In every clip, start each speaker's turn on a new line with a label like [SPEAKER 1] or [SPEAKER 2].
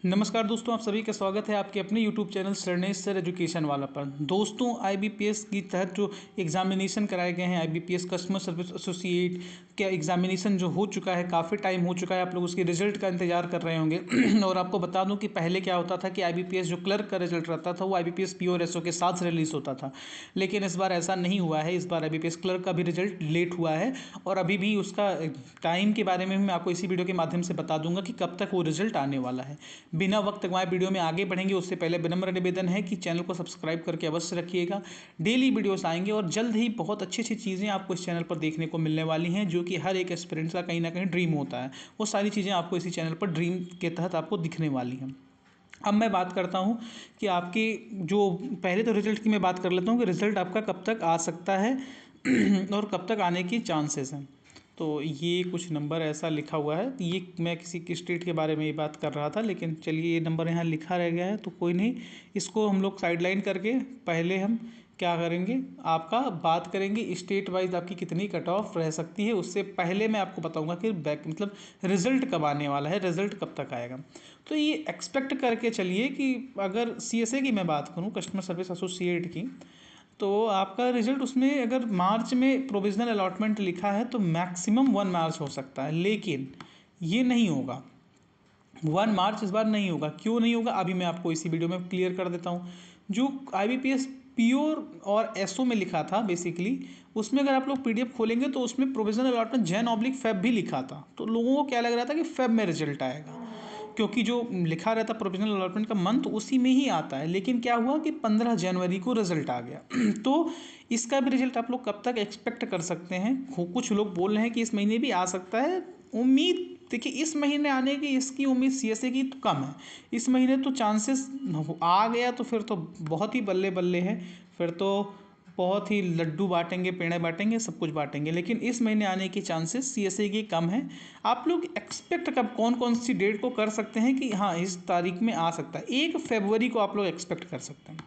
[SPEAKER 1] नमस्कार दोस्तों, आप सभी का स्वागत है आपके अपने YouTube चैनल सरनेस सर एजुकेशन वाला पर। दोस्तों, IBPS की तहत जो एग्जामिनेशन कराए गए हैं, IBPS कस्टमर सर्विस एसोसिएट का एग्जामिनेशन जो हो चुका है, काफ़ी टाइम हो चुका है। आप लोग उसके रिजल्ट का इंतजार कर रहे होंगे। और आपको बता दूं कि पहले क्या होता था कि IBPS जो क्लर्क का रिजल्ट रहता था वो IBPS PO और SO के साथ रिलीज होता था, लेकिन इस बार ऐसा नहीं हुआ है। इस बार IBPS क्लर्क का भी रिजल्ट लेट हुआ है और अभी भी उसका टाइम के बारे में मैं आपको इसी वीडियो के माध्यम से बता दूंगा कि कब तक वो रिजल्ट आने वाला है। बिना वक्त गंवाए वीडियो में आगे बढ़ेंगे उससे पहले विनम्र निवेदन है कि चैनल को सब्सक्राइब करके अवश्य रखिएगा। डेली वीडियोस आएंगे और जल्द ही बहुत अच्छी अच्छी चीज़ें आपको इस चैनल पर देखने को मिलने वाली हैं, जो कि हर एक एस्पिरेंट्स का कहीं ना कहीं ड्रीम होता है। वो सारी चीज़ें आपको इसी चैनल पर ड्रीम के तहत आपको दिखने वाली हैं। अब मैं बात करता हूँ कि आपकी जो पहले तो रिजल्ट की मैं बात कर लेता हूँ कि रिजल्ट आपका कब तक आ सकता है और कब तक आने की चांसेस हैं। तो ये कुछ नंबर ऐसा लिखा हुआ है, ये मैं किसी की स्टेट के बारे में ये बात कर रहा था, लेकिन चलिए ये नंबर यहाँ लिखा रह गया है तो कोई नहीं, इसको हम लोग साइडलाइन करके पहले हम क्या करेंगे, आपका बात करेंगे स्टेट वाइज आपकी कितनी कट ऑफ रह सकती है। उससे पहले मैं आपको बताऊंगा कि बैक मतलब रिजल्ट कब आने वाला है, रिजल्ट कब तक आएगा। तो ये एक्सपेक्ट करके चलिए कि अगर CSA की मैं बात करूँ, कस्टमर सर्विस एसोसिएट की, तो आपका रिजल्ट उसमें अगर मार्च में प्रोविजनल अलॉटमेंट लिखा है तो मैक्सिमम 1 मार्च हो सकता है, लेकिन ये नहीं होगा। 1 मार्च इस बार नहीं होगा। क्यों नहीं होगा अभी मैं आपको इसी वीडियो में क्लियर कर देता हूँ। जो IBPS PO और SO में लिखा था बेसिकली, उसमें अगर आप लोग PDF खोलेंगे तो उसमें प्रोविजनल अलॉटमेंट Jan/Feb भी लिखा था। तो लोगों को क्या लग रहा था कि Feb में रिजल्ट आएगा, क्योंकि जो लिखा रहता प्रोविजनल अलॉटमेंट का मंथ उसी में ही आता है। लेकिन क्या हुआ कि 15 जनवरी को रिजल्ट आ गया। तो इसका भी रिजल्ट आप लोग कब तक एक्सपेक्ट कर सकते हैं? कुछ लोग बोल रहे हैं कि इस महीने भी आ सकता है। उम्मीद देखिए, इस महीने आने की इसकी उम्मीद CSA की तो कम है। इस महीने तो चांसेस आ गया तो फिर तो बहुत ही बल्ले बल्ले है, फिर तो बहुत ही लड्डू बांटेंगे, पेड़े बांटेंगे, सब कुछ बांटेंगे। लेकिन इस महीने आने की चांसेस CSA की कम है। आप लोग एक्सपेक्ट कब कौन कौन सी डेट को कर सकते हैं कि हाँ इस तारीख में आ सकता है? 1 फरवरी को आप लोग एक्सपेक्ट कर सकते हैं।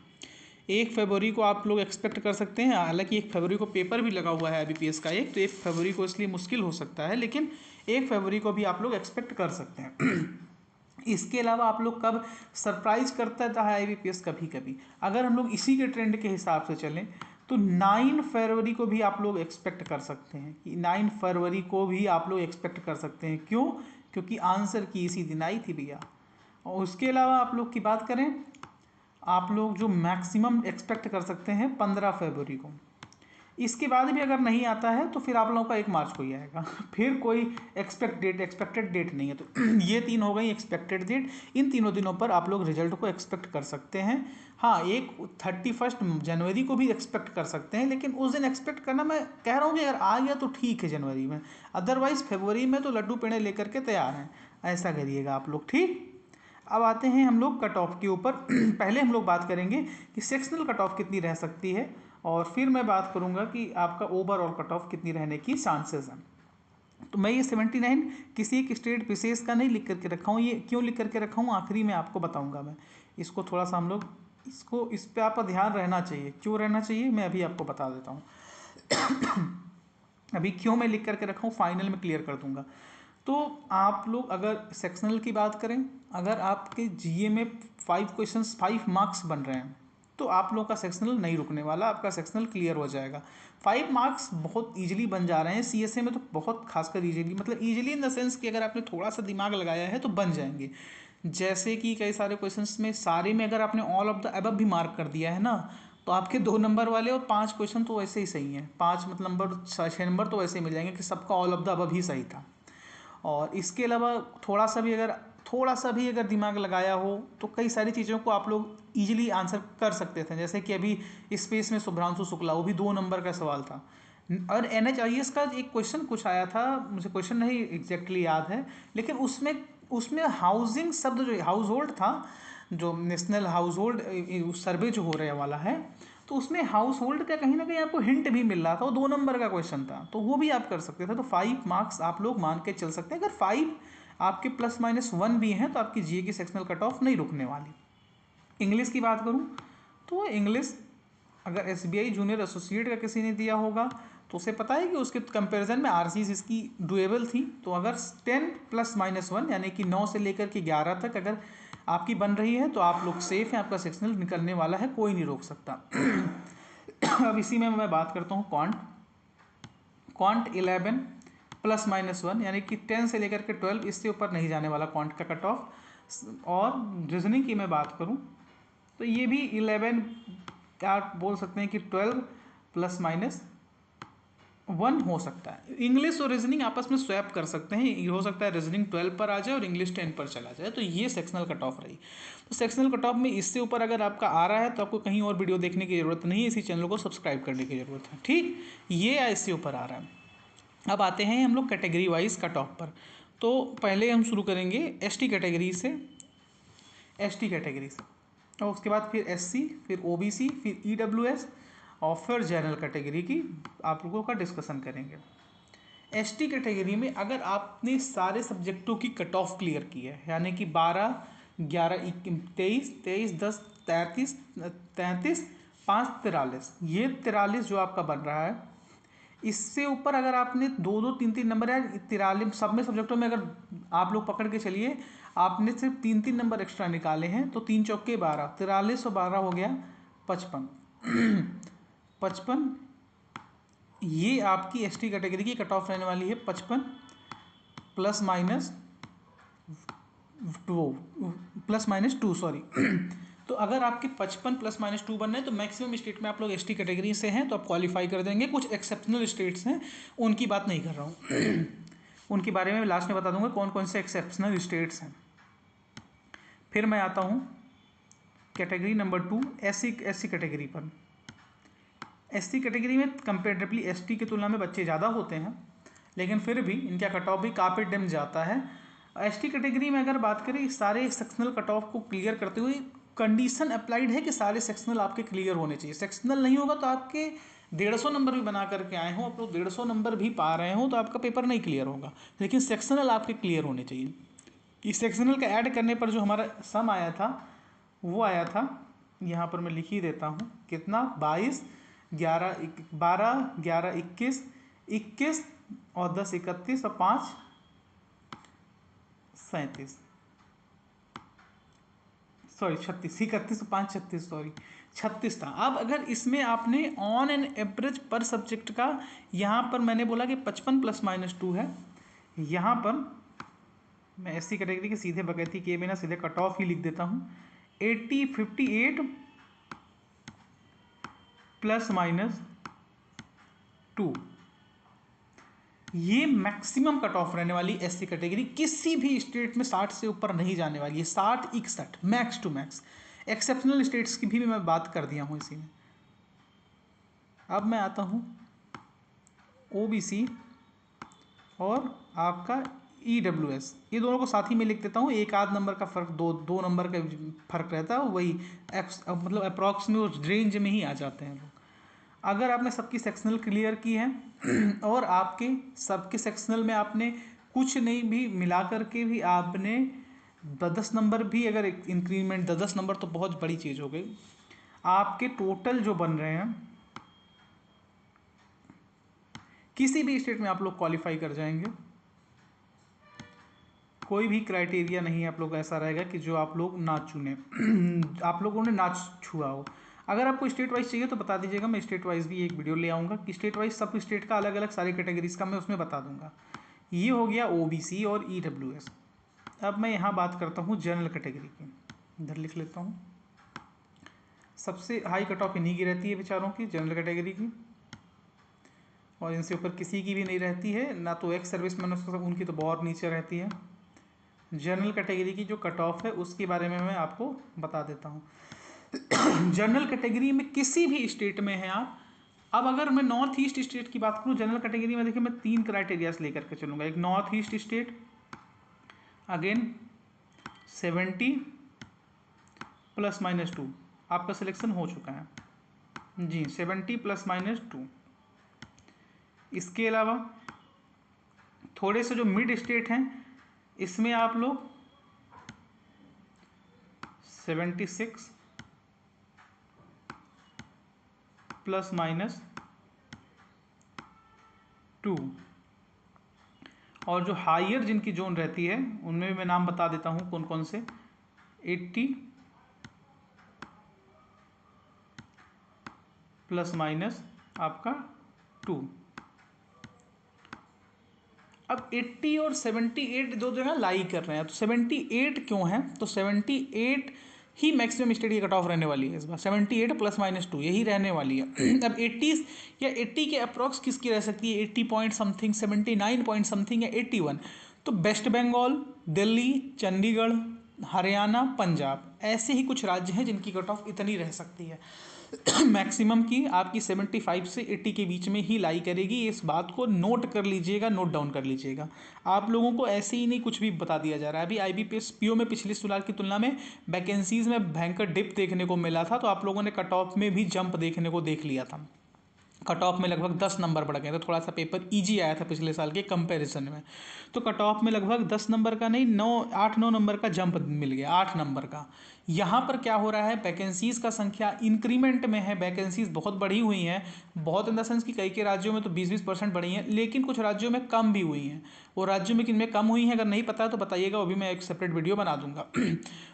[SPEAKER 1] 1 फरवरी को आप लोग एक्सपेक्ट कर सकते हैं। हालांकि 1 फरवरी को पेपर भी लगा हुआ है IBPS का एक, तो 1 फरवरी को इसलिए मुश्किल हो सकता है, लेकिन 1 फरवरी को भी आप लोग एक्सपेक्ट कर सकते हैं। इसके अलावा आप लोग कब सरप्राइज करता है IBPS? कभी कभी अगर हम लोग इसी के ट्रेंड के हिसाब से चलें तो 9 फरवरी को भी आप लोग एक्सपेक्ट कर सकते हैं कि 9 फरवरी को भी आप लोग एक्सपेक्ट कर सकते हैं। क्यों? क्योंकि आंसर की इसी दिन आई थी भैया। और उसके अलावा आप लोग की बात करें, आप लोग जो मैक्सिमम एक्सपेक्ट कर सकते हैं 15 फरवरी को। इसके बाद भी अगर नहीं आता है तो फिर आप लोगों का 1 मार्च को ही आएगा। फिर कोई एक्सपेक्टेड डेट नहीं है। तो ये 3 हो गई एक्सपेक्टेड डेट। इन तीनों दिनों पर आप लोग रिजल्ट को एक्सपेक्ट कर सकते हैं। हाँ, एक 31 जनवरी को भी एक्सपेक्ट कर सकते हैं, लेकिन उस दिन एक्सपेक्ट करना, मैं कह रहा हूँ कि अगर आ गया तो ठीक है जनवरी में, अदरवाइज फरवरी में तो लड्डू पेड़े लेकर के तैयार हैं। ऐसा करिएगा आप लोग, ठीक। अब आते हैं हम लोग कट ऑफ के ऊपर। पहले हम लोग बात करेंगे कि सेक्शनल कट ऑफ कितनी रह सकती है, और फिर मैं बात करूंगा कि आपका ओवरऑल कट ऑफ कितनी रहने की चांसेस हैं। तो मैं ये 79 किसी एक स्टेट विशेष का नहीं लिख करके रखा हूँ। ये क्यों लिख करके रखा हूँ आखिरी में आपको बताऊंगा मैं। इसको थोड़ा सा हम लोग इस पर आपका ध्यान रहना चाहिए। क्यों रहना चाहिए मैं अभी आपको बता देता हूँ। अभी क्यों मैं लिख करके रखा हूँ फाइनल में क्लियर कर दूंगा। तो आप लोग अगर सेक्शनल की बात करें, अगर आपके GA में 5 मार्क्स बन रहे हैं तो आप लोग का सेक्शनल नहीं रुकने वाला, आपका सेक्शनल क्लियर हो जाएगा। 5 मार्क्स बहुत इजीली बन जा रहे हैं CSA में, तो बहुत खासकर इजीली, मतलब इजीली इन द सेंस कि अगर आपने थोड़ा सा दिमाग लगाया है तो बन जाएंगे। जैसे कि कई सारे क्वेश्चंस में, सारे में अगर आपने ऑल ऑफ द अबव भी मार्क कर दिया है ना, तो आपके 2 नंबर वाले और 5 क्वेश्चन तो वैसे ही सही हैं। 5 मतलब नंबर, 6 नंबर तो वैसे ही मिल जाएंगे कि सबका ऑल ऑफ द अबव ही सही था। और इसके अलावा थोड़ा सा भी अगर दिमाग लगाया हो तो कई सारी चीज़ों को आप लोग इजीली आंसर कर सकते थे। जैसे कि अभी स्पेस में शुभ्रांशु शुक्ला, वो भी 2 नंबर का सवाल था। और NHIS का एक क्वेश्चन कुछ आया था, मुझे क्वेश्चन नहीं एग्जैक्टली याद है, लेकिन उसमें उसमें हाउसिंग शब्द, जो हाउस होल्ड था, जो नेशनल हाउस होल्ड सर्वे जो हो रहे वाला है, तो उसमें हाउस होल्ड का कहीं ना कहीं आपको हिंट भी मिल रहा था। वो 2 नंबर का क्वेश्चन था, तो वो भी आप कर सकते थे। तो 5 मार्क्स आप लोग मान के चल सकते हैं। अगर 5 आपके ±1 भी हैं तो आपकी GA की सेक्शनल कट ऑफ नहीं रुकने वाली। इंग्लिश की बात करूँ तो इंग्लिश अगर SBI जूनियर एसोसिएट का किसी ने दिया होगा तो उसे पता है कि उसके कंपैरिजन में RCs इसकी डुएबल थी। तो अगर 10 ± 1 यानी कि 9 से लेकर के 11 तक अगर आपकी बन रही है तो आप लोग सेफ हैं, आपका सेक्शनल निकलने वाला है, कोई नहीं रोक सकता। अब इसी में मैं बात करता हूँ क्वांट 11 ±1, यानी कि 10 से लेकर के 12, इससे ऊपर नहीं जाने वाला क्वांट का कट ऑफ। और रीजनिंग की मैं बात करूँ तो ये भी 11, आप बोल सकते हैं कि 12 ±1 हो सकता है। इंग्लिश और रीजनिंग आपस में स्वैप कर सकते हैं, ये हो सकता है रीजनिंग 12 पर आ जाए और इंग्लिश 10 पर चला जाए, तो ये सेक्शनल कट ऑफ रही। तो सेक्शनल कट ऑफ में इससे ऊपर अगर आपका आ रहा है तो आपको कहीं और वीडियो देखने की ज़रूरत नहीं है, इसी चैनल को सब्सक्राइब करने की ज़रूरत है, ठीक। ये इससे ऊपर आ रहा है। अब आते हैं हम लोग कैटेगरी वाइज कट ऑफ पर। तो पहले हम शुरू करेंगे एसटी कैटेगरी से, और उसके बाद फिर एससी, फिर ओबीसी, फिर ईडब्ल्यूएस और फिर जनरल कैटेगरी की आप लोगों का डिस्कशन करेंगे। एसटी कैटेगरी में अगर आपने सारे सब्जेक्टों की कट ऑफ क्लियर की है, यानी कि 12, 11, 23, 10, 33, 33, 5, 43, ये 43 जो आपका बन रहा है, इससे ऊपर अगर आपने 2-2, 3-3 नंबर या 43 सब में सब्जेक्टों में अगर आप लोग पकड़ के चलिए आपने सिर्फ 3-3 नंबर एक्स्ट्रा निकाले हैं तो 3 चौके 12, 43 और 12 हो गया 55। 55, ये आपकी एसटी कैटेगरी की कट ऑफ रहने वाली है 55 ±2 सॉरी। तो अगर आपके 55 ±2 बन रहे हैं तो मैक्सिमम स्टेट में आप लोग एसटी कैटेगरी से हैं तो आप क्वालिफाई कर देंगे। कुछ एक्सेप्शनल स्टेट्स हैं, उनकी बात नहीं कर रहा हूँ, उनके बारे में लास्ट में बता दूंगा कौन कौन से एक्सेप्शनल स्टेट्स हैं। फिर मैं आता हूँ कैटेगरी नंबर 2, एससी कैटेगरी पर। एससी कैटेगरी में कंपेरेटिवली एसटी की तुलना में बच्चे ज़्यादा होते हैं, लेकिन फिर भी इनका कट ऑफ भी काफ़ी डिम जाता है। एसटी कैटेगरी में अगर बात करें सारे सेक्शनल कट ऑफ को क्लियर करते हुए कंडीशन अप्लाइड है कि सारे सेक्शनल आपके क्लियर होने चाहिए। सेक्शनल नहीं होगा तो आपके 150 नंबर भी बना करके आए हो, आप लोग 150 नंबर भी पा रहे हो तो आपका पेपर नहीं क्लियर होगा, लेकिन सेक्शनल आपके क्लियर होने चाहिए। इस सेक्शनल का ऐड करने पर जो हमारा सम आया था वो आया था, यहाँ पर मैं लिख ही देता हूँ कितना, 22, 11, 12, 11, 21, 21 और 10, 31 और 5, 37, सॉरी 36, 31 और 5, 36, सॉरी 36 था। अब अगर इसमें आपने ऑन एन एवरेज पर सब्जेक्ट का, यहाँ पर मैंने बोला कि 55 ±2 है, यहाँ पर मैं एससी कैटेगरी के सीधे बगैती किए बिना सीधे कट ऑफ ही लिख देता हूँ 58 ±2, ये मैक्सिमम कट ऑफ रहने वाली एससी कैटेगरी। किसी भी स्टेट में 60 से ऊपर नहीं जाने वाली है, 60, 61 max to max. Exceptional states की भी मैं बात कर दिया हूँ इसी में। अब मैं आता हूँ ओबीसी और आपका ईडब्ल्यूएस, ये दोनों को साथ ही में लिख देता हूँ, एक आध नंबर का फर्क, दो नंबर का फर्क रहता है, वही मतलब अप्रॉक्स में उस रेंज में ही आ जाते हैं लोग। अगर आपने सबकी सेक्शनल क्लियर की है और आपके सबके सेक्शनल में आपने कुछ नहीं भी मिला करके भी आपने 10 नंबर भी अगर इंक्रीमेंट, 10 नंबर तो बहुत बड़ी चीज़ हो गई, आपके टोटल जो बन रहे हैं किसी भी स्टेट में आप लोग क्वालिफाई कर जाएंगे। कोई भी क्राइटेरिया नहीं आप लोग ऐसा रहेगा कि जो आप लोग ना चुने आप लोगों ने ना छुआ हो। अगर आपको स्टेट वाइज चाहिए तो बता दीजिएगा, मैं स्टेट वाइज भी एक वीडियो ले आऊँगा कि स्टेट वाइज सब स्टेट का अलग अलग सारी कैटेगरीज का मैं उसमें बता दूंगा। ये हो गया ओबीसी और ईडब्ल्यूएस। अब मैं यहाँ बात करता हूँ जनरल कैटेगरी की, इधर लिख लेता हूँ। सबसे हाई कट ऑफ इन्हीं की रहती है बेचारों की, जनरल कैटेगरी की, और इनसे ऊपर किसी की भी नहीं रहती है, ना तो एक्स सर्विस मैन उनकी तो बहुत नीचे रहती है। जनरल कैटेगरी की जो कट ऑफ है उसके बारे में मैं आपको बता देता हूँ। जनरल कैटेगरी में किसी भी स्टेट में हैं आप। अब अगर मैं नॉर्थ ईस्ट स्टेट की बात करूँ जनरल कैटेगरी में, देखिए मैं 3 क्राइटेरियाज लेकर के चलूँगा। एक नॉर्थ ईस्ट स्टेट, अगेन 70 ±2, आपका सिलेक्शन हो चुका है जी, 70 ±2। इसके अलावा थोड़े से जो मिड स्टेट हैं इसमें आप लोग 76 ±2, और जो हायर जिनकी जोन रहती है उनमें भी मैं नाम बता देता हूँ कौन कौन से। 80 प्लस माइनस आपका 2। अब 80 और 78 दो जगह लाई कर रहे हैं, तो 78 क्यों है, तो 78 ही मैक्सिमम स्टडी कट ऑफ रहने वाली है इस बार, 78 प्लस माइनस 2 यही रहने वाली है। अब 80 या 80 के अप्रॉक्स किसकी रह सकती है, 80 पॉइंट समथिंग, 79 पॉइंट समथिंग या 81। तो वेस्ट बंगाल, दिल्ली, चंडीगढ़, हरियाणा, पंजाब, ऐसे ही कुछ राज्य हैं जिनकी कट ऑफ इतनी रह सकती है। मैक्सिमम की आपकी 75 से 80 के बीच में ही लाई करेगी। इस बात को नोट कर लीजिएगा, नोट डाउन कर लीजिएगा। आप लोगों को ऐसे ही नहीं कुछ भी बता दिया जा रहा है। अभी IBPS PO में पिछले साल की तुलना में वैकेंसीज में भयंकर डिप देखने को मिला था, तो आप लोगों ने कट ऑफ में भी जंप देखने को देख लिया था। कट ऑफ में लगभग 10 नंबर बढ़ गए थे, थोड़ा सा पेपर इजी आया था पिछले साल के कंपैरिजन में। तो कट ऑफ में लगभग 10 नंबर का नहीं, 8-9 नंबर का जंप मिल गया, 8 नंबर का। यहाँ पर क्या हो रहा है, वैकेंसीज़ का संख्या इंक्रीमेंट में है, वैकेंसीज़ बहुत बढ़ी हुई हैं, बहुत इन द सेंस कि कई राज्यों में तो 20-20% बढ़ी हैं, लेकिन कुछ राज्यों में कम भी हुई हैं। वो राज्यों में किन में कम हुई हैं अगर नहीं पता तो बताइएगा, वो भी मैं एक सेपरेट वीडियो बना दूंगा।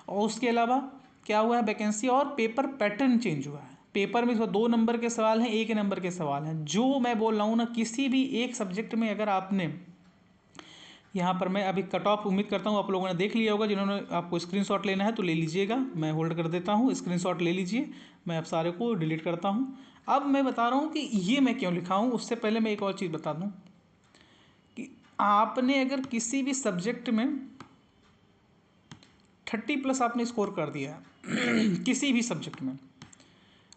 [SPEAKER 1] और उसके अलावा क्या हुआ है, वैकेंसी और पेपर पैटर्न चेंज हुआ है। पेपर में 2 नंबर के सवाल हैं, 1 नंबर के सवाल हैं। जो मैं बोल रहा हूँ ना, किसी भी एक सब्जेक्ट में अगर आपने, यहाँ पर मैं अभी कट ऑफ उम्मीद करता हूँ आप लोगों ने देख लिया होगा, जिन्होंने आपको स्क्रीनशॉट लेना है तो ले लीजिएगा, मैं होल्ड कर देता हूँ, स्क्रीनशॉट ले लीजिए, मैं आप सारे को डिलीट करता हूँ। अब मैं बता रहा हूँ कि ये मैं क्यों लिखा हूँ, उससे पहले मैं एक और चीज़ बता दूँ कि आपने अगर किसी भी सब्जेक्ट में 30+ आपने स्कोर कर दिया है किसी भी सब्जेक्ट में,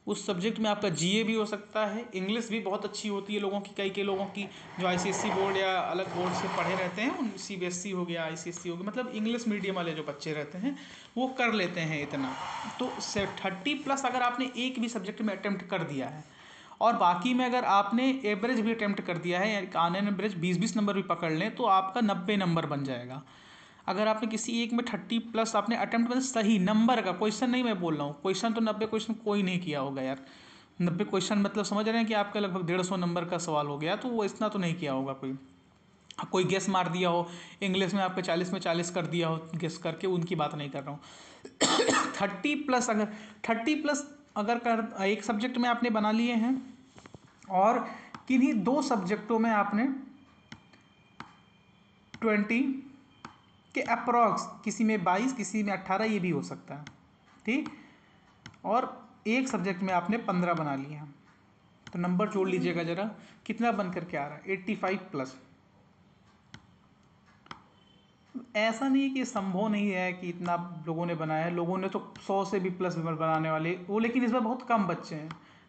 [SPEAKER 1] उस सब्जेक्ट में आपका GA भी हो सकता है, इंग्लिश भी बहुत अच्छी होती है लोगों की, कई लोगों की जो ICSE बोर्ड या अलग बोर्ड से पढ़े रहते हैं, उन CBSE हो गया, ICSE हो गया, मतलब इंग्लिश मीडियम वाले जो बच्चे रहते हैं वो कर लेते हैं इतना। तो 30+ अगर आपने एक भी सब्जेक्ट में अटैम्प्ट कर दिया है, और बाकी में अगर आपने एवरेज भी अटैम्प्ट कर दिया है, ऑन एन एवरेज 20-20 नंबर भी पकड़ लें, तो आपका 90 नंबर बन जाएगा। अगर आपने किसी एक में 30+ आपने अटेम्प्ट, मतलब सही नंबर का, क्वेश्चन नहीं मैं बोल रहा हूँ, क्वेश्चन तो 90 क्वेश्चन कोई नहीं किया होगा यार, 90 क्वेश्चन मतलब समझ रहे हैं कि आपका लगभग 150 नंबर का सवाल हो गया, तो वो इतना तो नहीं किया होगा कोई गेस मार दिया हो, इंग्लिश में आपके 40 में 40 कर दिया हो गेस करके, उनकी बात नहीं कर रहा हूँ। 30+ अगर 30+ अगर कर एक सब्जेक्ट में आपने बना लिए हैं, और किन्हीं 2 सब्जेक्टों में आपने 20 के अप्रॉक्स, किसी में 22, किसी में 18, ये भी हो सकता है, ठीक। और एक सब्जेक्ट में आपने 15 बना लिए हैं, तो नंबर जोड़ लीजिएगा जरा, कितना बन करके आ रहा है, 85+। ऐसा नहीं है कि संभव नहीं है कि इतना लोगों ने बनाया है, लोगों ने तो 100 से भी प्लस बनाने वाले वो, लेकिन इस बार बहुत कम बच्चे हैं।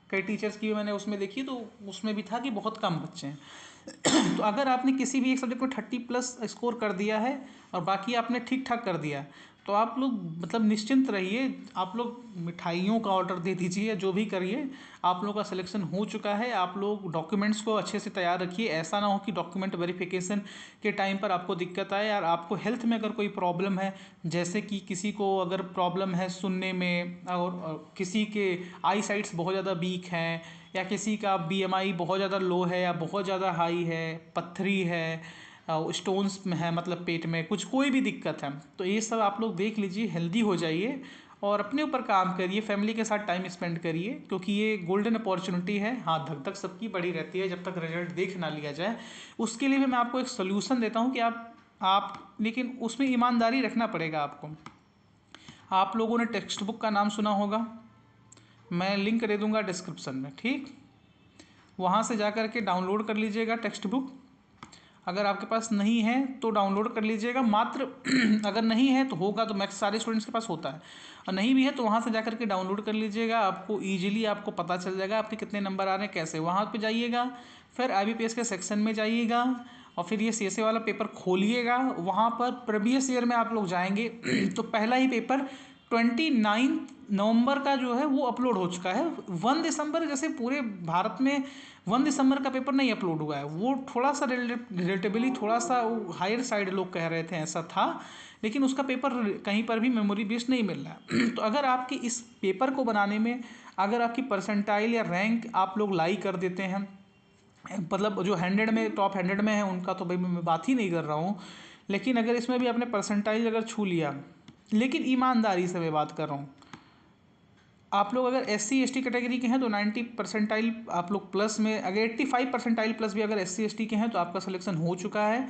[SPEAKER 1] कई टीचर्स की मैंने उसमें देखी, तो उसमें भी था कि बहुत कम बच्चे हैं। तो अगर आपने किसी भी एक सब्जेक्ट में 30+ स्कोर कर दिया है और बाकी आपने ठीक ठाक कर दिया, तो आप लोग मतलब निश्चिंत रहिए, आप लोग मिठाइयों का ऑर्डर दे दीजिए, जो भी करिए, आप लोगों का सिलेक्शन हो चुका है। आप लोग डॉक्यूमेंट्स को अच्छे से तैयार रखिए, ऐसा ना हो कि डॉक्यूमेंट वेरिफिकेशन के टाइम पर आपको दिक्कत आए। यार आपको हेल्थ में अगर कोई प्रॉब्लम है, जैसे कि किसी को अगर प्रॉब्लम है सुनने में, और किसी के आई साइट्स बहुत ज़्यादा वीक हैं, या किसी का BMI बहुत ज़्यादा लो है या बहुत ज़्यादा हाई है, पत्थरी है, स्टोन्स में है, मतलब पेट में कुछ कोई भी दिक्कत है, तो ये सब आप लोग देख लीजिए, हेल्दी हो जाइए और अपने ऊपर काम करिए, फैमिली के साथ टाइम स्पेंड करिए, क्योंकि ये गोल्डन अपॉर्चुनिटी है। हाँ, धक धक सबकी बड़ी रहती है जब तक रिजल्ट देख ना लिया जाए। उसके लिए भी मैं आपको एक सोल्यूशन देता हूँ कि आप लेकिन उसमें ईमानदारी रखना पड़ेगा आपको। आप लोगों ने टेक्स्ट बुक का नाम सुना होगा, मैं लिंक दे दूँगा डिस्क्रिप्शन में, ठीक। वहाँ से जा कर के डाउनलोड कर लीजिएगा टेक्स्ट बुक। अगर आपके पास नहीं है तो डाउनलोड कर लीजिएगा, मात्र अगर नहीं है तो होगा, तो मैक्स सारे स्टूडेंट्स के पास होता है, और नहीं भी है तो वहाँ से जा करके डाउनलोड कर लीजिएगा। आपको ईजिली आपको पता चल जाएगा आपके कितने नंबर आ रहे हैं, कैसे। वहाँ पे जाइएगा, फिर IBPS के सेक्शन में जाइएगा, और फिर ये CSA वाला पेपर खोलिएगा। वहाँ पर प्रीवियस ईयर में आप लोग जाएंगे तो पहला ही पेपर 29 नवंबर का जो है वो अपलोड हो चुका है। 1 दिसंबर, जैसे पूरे भारत में 1 दिसंबर का पेपर नहीं अपलोड हुआ है, वो थोड़ा सा रिलेटिवली थोड़ा सा हायर साइड लोग कह रहे थे ऐसा था, लेकिन उसका पेपर कहीं पर भी मेमोरी बेस्ड नहीं मिल रहा है। तो अगर आपकी इस पेपर को बनाने में अगर आपकी परसेंटाइल या रैंक आप लोग लाई कर देते हैं, मतलब जो 100 में टॉप 100 में है उनका तो भाई मैं बात ही नहीं कर रहा हूँ, लेकिन अगर इसमें भी आपने परसेंटाइल अगर छू लिया लेकिन ईमानदारी से मैं बात कर रहा हूँ, आप लोग अगर SC ST कैटेगरी के हैं तो 90 परसेंटाइल आप लोग प्लस में, अगर 85 परसेंटाइल प्लस भी अगर SC ST के हैं तो आपका सिलेक्शन हो चुका है।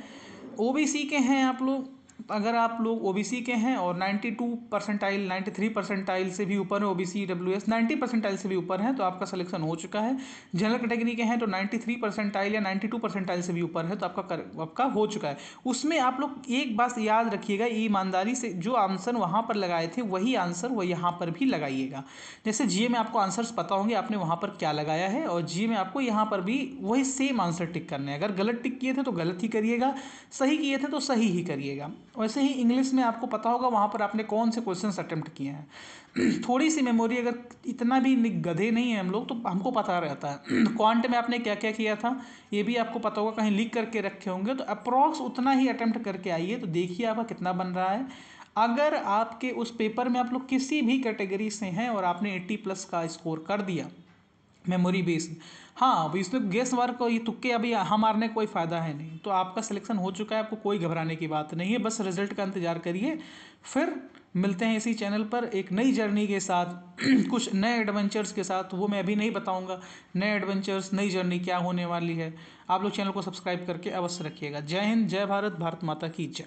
[SPEAKER 1] OBC के हैं आप लोग, अगर आप लोग OBC के हैं और 92 परसेंटाइल 93 परसेंटाइल से भी ऊपर है, OBC EWS 90 परसेंटाइल से भी ऊपर है तो आपका सिलेक्शन हो चुका है। जनरल कैटेगरी के हैं तो 93 परसेंटाइल या 92 परसेंटाइल से भी ऊपर है तो आपका हो चुका है। उसमें आप लोग एक बात याद रखिएगा, ईमानदारी से जो आंसर वहाँ पर लगाए थे वही आंसर वो यहाँ पर भी लगाइएगा। जैसे GA में आपको आंसर्स पता होंगे आपने वहाँ पर क्या लगाया है, और GA में आपको यहाँ पर भी वही सेम आंसर टिक करने हैं। अगर गलत टिक किए थे तो गलत ही करिएगा, सही किए थे तो सही ही करिएगा। वैसे ही इंग्लिश में आपको पता होगा वहाँ पर आपने कौन से क्वेश्चंस अटेम्प्ट किए हैं। थोड़ी सी मेमोरी, अगर इतना भी गधे नहीं है हम लोग तो हमको पता रहता है। क्वांट में आपने क्या क्या किया था ये भी आपको पता होगा, कहीं लिख करके रखे होंगे, तो अप्रॉक्स उतना ही अटेम्प्ट करके आइए तो देखिए आपका कितना बन रहा है। अगर आपके उस पेपर में आप लोग किसी भी कैटेगरी से हैं और आपने 80+ का स्कोर कर दिया मेमोरी बेस्ड, हाँ अब इसमें गेस वर्क और ये तुक्के अभी हम मारने कोई फ़ायदा है नहीं, तो आपका सिलेक्शन हो चुका है, आपको कोई घबराने की बात नहीं है, बस रिजल्ट का इंतजार करिए। फिर मिलते हैं इसी चैनल पर एक नई जर्नी के साथ कुछ नए एडवेंचर्स के साथ, वो मैं अभी नहीं बताऊंगा नए एडवेंचर्स नई जर्नी क्या होने वाली है। आप लोग चैनल को सब्सक्राइब करके अवश्य रखिएगा। जय हिंद, जय भारत, भारत माता की जय।